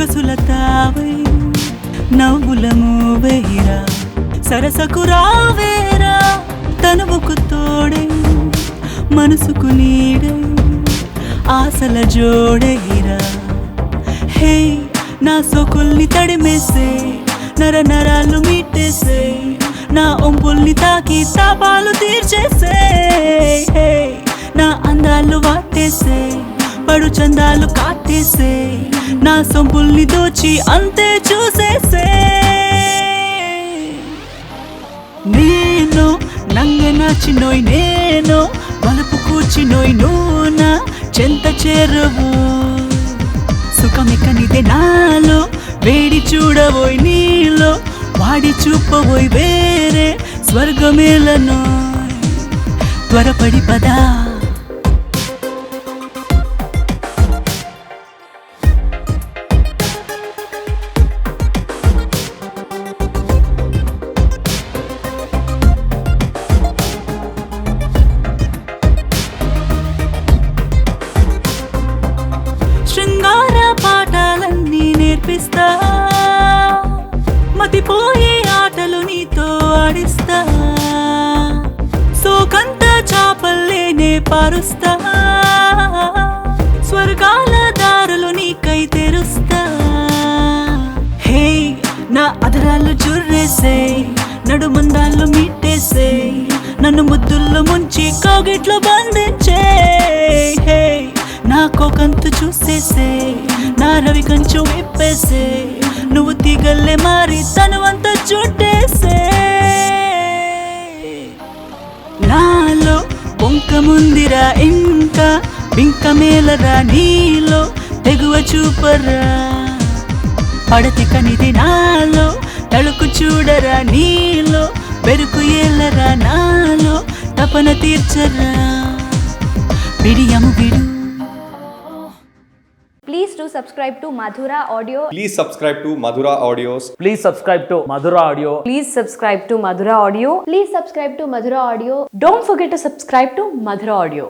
సొగసుల తావై నవ్వుల మూవేరా సరసకు రావేరా తనువుకు తోడై మనసుకు నీడై ఆశల జోడైరా హే నా సోకుల్ని తడిమేసే నర నరాలు మీటేసే నా ఒంపుల్ని తాకి తాపాలు తీర్చేసే హే నా అందాలు వాటేసే పడు చందాలు కాటేసే నా సొంపుల్ని దోచి అంతే చూసేసే నేను నంగన చిన్నోయ్ నేను వలపు కూర్చినోయ్ నూనా చెంత చేరవు సుఖమికనిదే నాలో వేడి చూడబోయ్ నీలో వాడి చూపబోయ్ వేరే స్వర్గమేలను త్వరపడి పదా శృంగార పాఠాలన్నీ నేర్పిస్తా మతిపోయే ఆటలు నీతో ఆడిస్తా సోకంత చాపల్లేనే పారుస్తా స్వర్గాల దారులు నీకై తెరుస్తా హే నా అదరాలు జుర్రేసే నడుమందాలు మీటేసే నన్ను ముద్దుల్లో ముంచి కౌగిట్లో బంధించే హే నా కోకంతు చూసేసే నా రవి కంచు విప్పేసే నువ్వు తీగల్లే మారి తనువంతా చుట్టేసే నాలో పొంక ముందిరా ఇంకా బింక మేలరా నీలో తెగువ చూపరా పడతి కనిది నాలో తళుకు చూడరా నీలో పెరుకు ఏలరా నాలో తపన తీర్చరా బిడియము బిడు. Please do subscribe to Madhura Audio. Please subscribe to Madhura Audios. Please subscribe to Madhura Audio. Please subscribe to Madhura Audio. Please subscribe to Madhura Audio. Don't forget to subscribe to Madhura Audio.